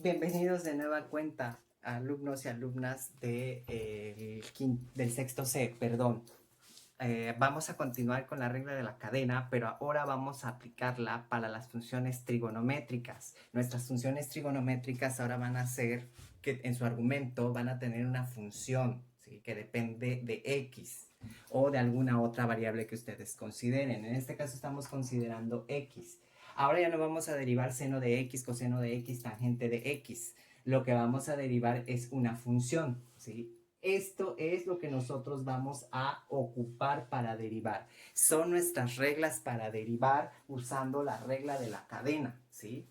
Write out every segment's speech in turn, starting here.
Bienvenidos de nueva cuenta, alumnos y alumnas del sexto C, perdón. Vamos a continuar con la regla de la cadena, pero ahora vamos a aplicarla para las funciones trigonométricas. Nuestras funciones trigonométricas ahora van a ser, que en su argumento van a tener una función, ¿sí?, que depende de x o de alguna otra variable que ustedes consideren. En este caso estamos considerando x. Ahora ya no vamos a derivar seno de x, coseno de x, tangente de x. Lo que vamos a derivar es una función, ¿sí? Esto es lo que nosotros vamos a ocupar para derivar. Son nuestras reglas para derivar usando la regla de la cadena, ¿sí?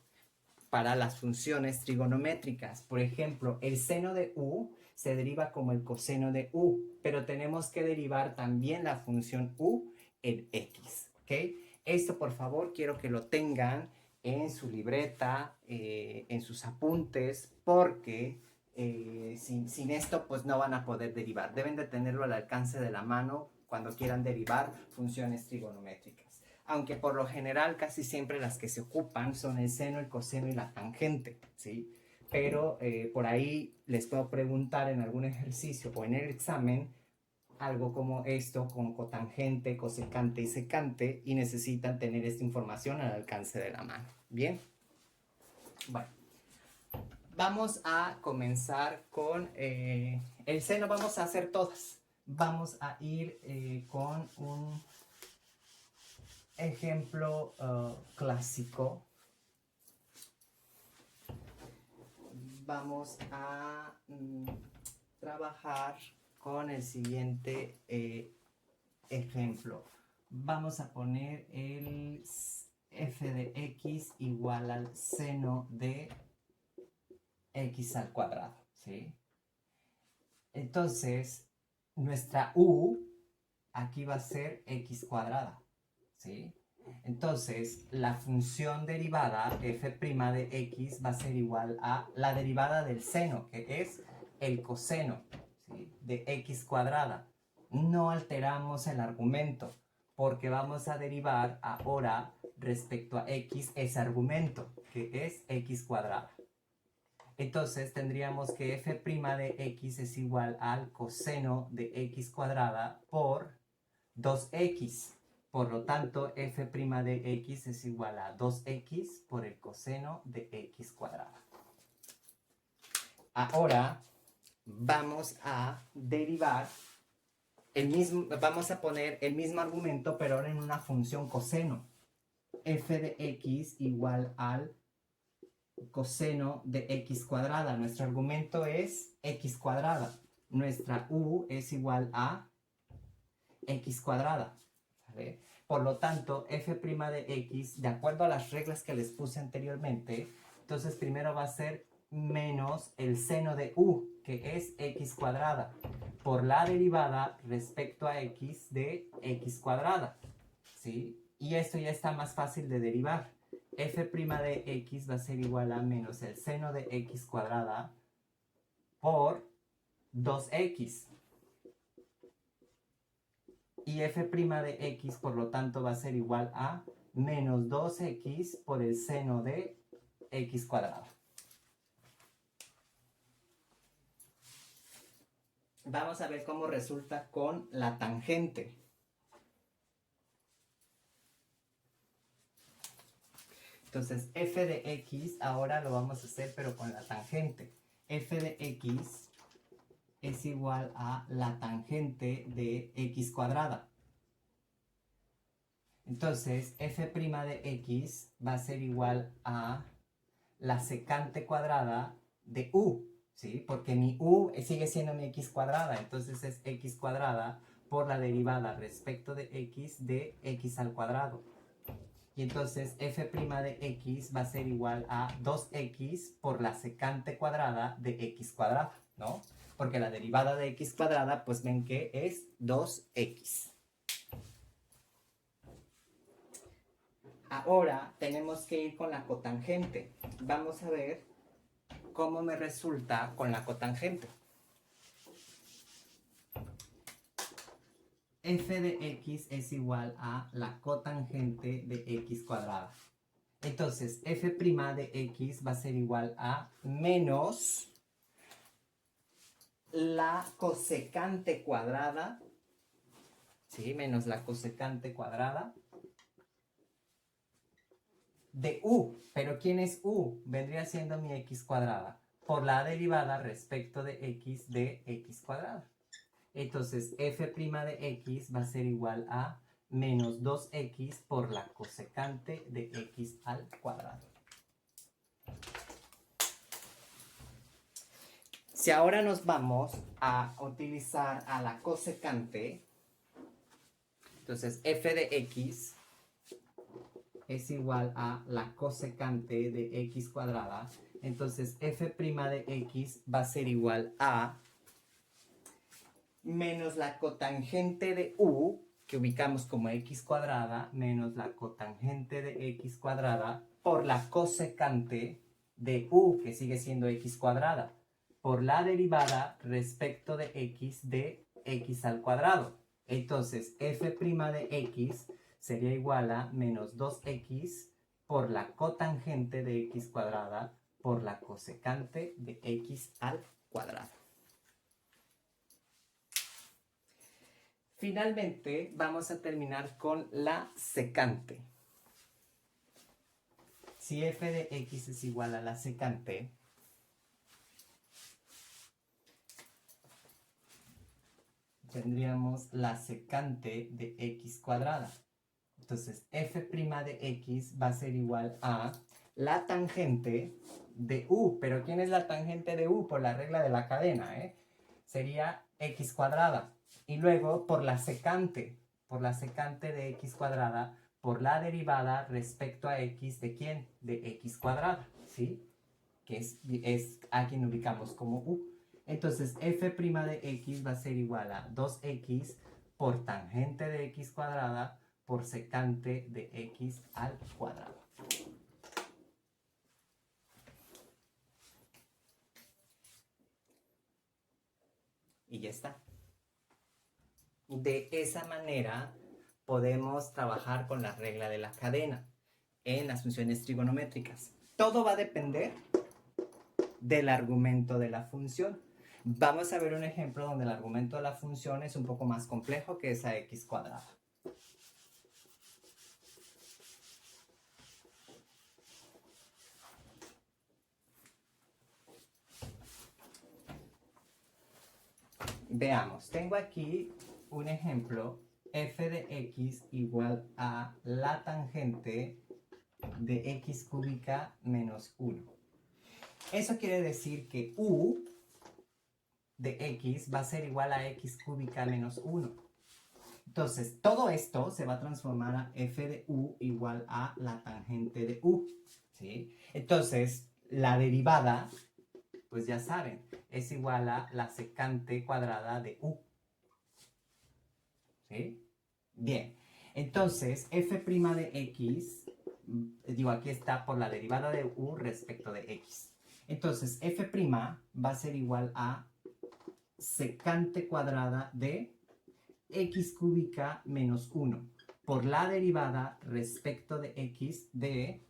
Para las funciones trigonométricas. Por ejemplo, el seno de u se deriva como el coseno de u, pero tenemos que derivar también la función u en x, ¿ok? Esto, por favor, quiero que lo tengan en su libreta, en sus apuntes, porque sin esto pues no van a poder derivar. Deben de tenerlo al alcance de la mano cuando quieran derivar funciones trigonométricas. Aunque por lo general casi siempre las que se ocupan son el seno, el coseno y la tangente, ¿sí? Pero por ahí les puedo preguntar en algún ejercicio o en el examen algo como esto, con cotangente, cosecante y secante, y necesitan tener esta información al alcance de la mano. ¿Bien? Bueno, vamos a comenzar con el seno. Vamos a hacer todas. Vamos a ir con un ejemplo clásico. Vamos a trabajar con el siguiente ejemplo. Vamos a poner el f de x igual al seno de x al cuadrado, ¿sí? Entonces, nuestra u aquí va a ser x cuadrada, ¿sí? Entonces, la función derivada f' de x va a ser igual a la derivada del seno, que es el coseno, ¿sí?, de x cuadrada. No alteramos el argumento, porque vamos a derivar ahora respecto a x ese argumento, que es x cuadrada. Entonces tendríamos que f' de x es igual al coseno de x cuadrada por 2x. Por lo tanto, f' de x es igual a 2x por el coseno de x cuadrada. Ahora vamos a derivar vamos a poner el mismo argumento, pero ahora en una función coseno. F de x igual al coseno de x cuadrada. Nuestro argumento es x cuadrada. Nuestra u es igual a x cuadrada, ¿vale? Por lo tanto, f' de x, de acuerdo a las reglas que les puse anteriormente, entonces primero va a ser menos el seno de u, que es x cuadrada, por la derivada respecto a x de x cuadrada, ¿sí? Y esto ya está más fácil de derivar. F' de x va a ser igual a menos el seno de x cuadrada por 2x. Y f' de x, por lo tanto, va a ser igual a menos 2x por el seno de x cuadrado. Vamos a ver cómo resulta con la tangente. Entonces, f de x ahora lo vamos a hacer, pero con la tangente. F de x es igual a la tangente de x cuadrada. Entonces, f' de x va a ser igual a la secante cuadrada de u, ¿sí? Porque mi u sigue siendo mi x cuadrada, entonces es x cuadrada por la derivada respecto de x al cuadrado. Y entonces f' de x va a ser igual a 2x por la secante cuadrada de x cuadrada, ¿no? Porque la derivada de x cuadrada, pues ven que es 2x. Ahora tenemos que ir con la cotangente. Vamos a ver cómo me resulta con la cotangente. F de x es igual a la cotangente de x cuadrada. Entonces, f' de x va a ser igual a menos la cosecante cuadrada, ¿sí? Menos la cosecante cuadrada de u. ¿Pero quién es u? Vendría siendo mi x cuadrada por la derivada respecto de x cuadrada. Entonces, f' de x va a ser igual a menos 2x por la cosecante de x al cuadrado. Si ahora nos vamos a utilizar a la cosecante, entonces f de x es igual a la cosecante de x cuadrada. Entonces f' de x va a ser igual a menos la cotangente de u, que ubicamos como x cuadrada, menos la cotangente de x cuadrada por la cosecante de u, que sigue siendo x cuadrada, por la derivada respecto de x al cuadrado. Entonces, f' de x sería igual a menos 2x por la cotangente de x cuadrada por la cosecante de x al cuadrado. Finalmente, vamos a terminar con la secante. Si f de x es igual a la secante, tendríamos la secante de x cuadrada. Entonces, f' de x va a ser igual a la tangente de u. ¿Pero quién es la tangente de u? Por la regla de la cadena, sería x cuadrada. Y luego por la secante de x cuadrada, por la derivada respecto a x de quién? De x cuadrada, ¿sí? Que es a quien ubicamos como u. Entonces, f' de x va a ser igual a 2x por tangente de x cuadrada por secante de x al cuadrado. Y ya está. De esa manera podemos trabajar con la regla de la cadena en las funciones trigonométricas. Todo va a depender del argumento de la función. Vamos a ver un ejemplo donde el argumento de la función es un poco más complejo que esa x cuadrada. Veamos, tengo aquí un ejemplo, f de x igual a la tangente de x cúbica menos 1. Eso quiere decir que u de x va a ser igual a x cúbica menos 1. Entonces, todo esto se va a transformar a f de u igual a la tangente de u, ¿sí? Entonces, la derivada, pues ya saben, es igual a la secante cuadrada de u, ¿sí? Bien, entonces, f' de x, digo, aquí está por la derivada de u respecto de x. Entonces, f' va a ser igual a secante cuadrada de x cúbica menos 1 por la derivada respecto de x de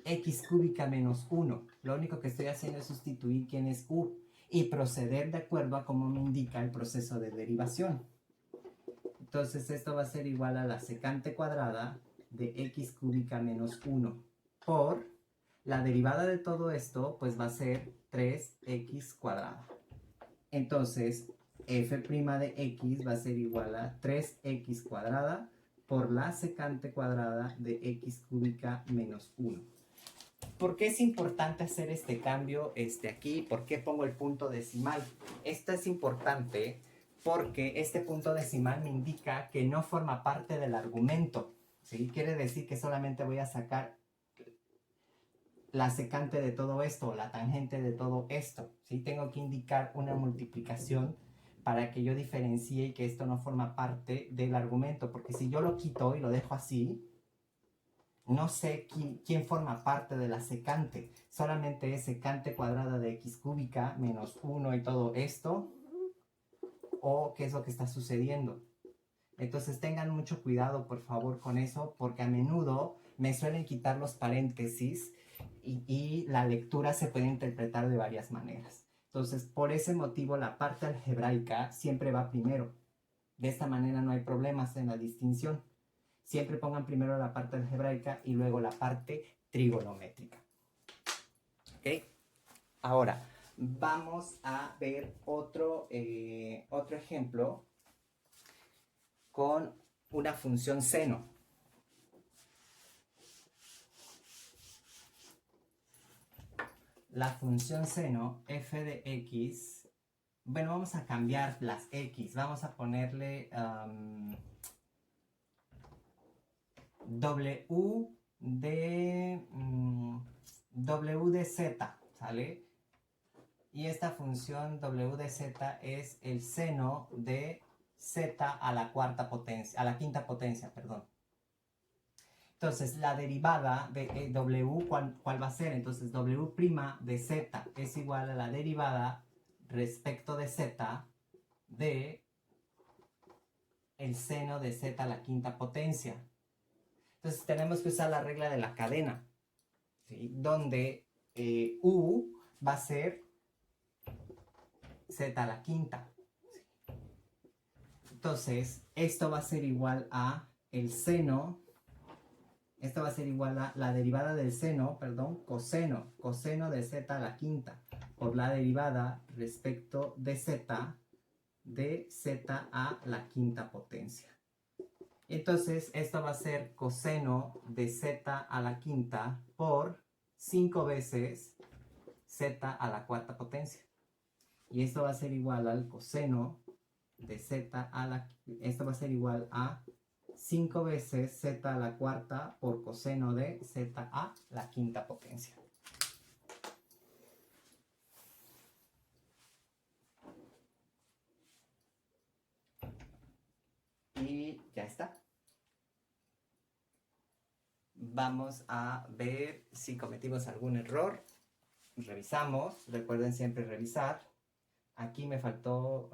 x cúbica menos 1. Lo único que estoy haciendo es sustituir quién es u y proceder de acuerdo a cómo me indica el proceso de derivación. Entonces esto va a ser igual a la secante cuadrada de x cúbica menos 1 por la derivada de todo esto, pues va a ser 3x cuadrada. Entonces, f' de x va a ser igual a 3x cuadrada por la secante cuadrada de x cúbica menos 1. ¿Por qué es importante hacer este cambio aquí? ¿Por qué pongo el punto decimal? Esto es importante porque este punto decimal me indica que no forma parte del argumento, ¿sí? Quiere decir que solamente voy a sacar la secante de todo esto, la tangente de todo esto, ¿sí? Tengo que indicar una multiplicación para que yo diferencie que esto no forma parte del argumento, porque si yo lo quito y lo dejo así, no sé quién forma parte de la secante, solamente es secante cuadrada de x cúbica menos 1 y todo esto, o qué es lo que está sucediendo. Entonces tengan mucho cuidado, por favor, con eso, porque a menudo me suelen quitar los paréntesis y la lectura se puede interpretar de varias maneras. Entonces, por ese motivo, la parte algebraica siempre va primero. De esta manera no hay problemas en la distinción. Siempre pongan primero la parte algebraica y luego la parte trigonométrica. ¿Ok? Ahora, vamos a ver otro ejemplo con una función seno. La función seno f de x, bueno, vamos a cambiar las x, vamos a ponerle w de z, ¿sale? Y esta función w de z es el seno de z a la quinta potencia, perdón. Entonces, la derivada de w, ¿cuál va a ser? Entonces, w' de z es igual a la derivada respecto de z de el seno de z a la quinta potencia. Entonces, tenemos que usar la regla de la cadena, ¿sí? Donde u va a ser z a la quinta. Entonces, esto va a ser igual a el seno. Esto va a ser igual a la derivada del seno, perdón, coseno de z a la quinta, por la derivada respecto de z a la quinta potencia. Entonces, esto va a ser coseno de z a la quinta por 5 veces z a la cuarta potencia. Y esto va a ser igual al coseno de z a la... Esto va a ser igual a 5 veces z a la cuarta por coseno de z a la quinta potencia. Y ya está. Vamos a ver si cometimos algún error. Revisamos. Recuerden siempre revisar. Aquí me faltó...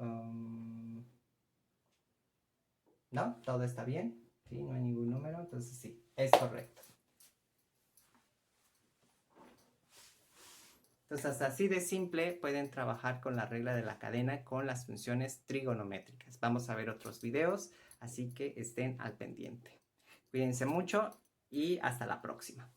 ¿no? ¿Todo está bien? ¿Sí? No hay ningún número. Entonces sí, es correcto. Entonces, así de simple pueden trabajar con la regla de la cadena con las funciones trigonométricas. Vamos a ver otros videos, así que estén al pendiente. Cuídense mucho y hasta la próxima.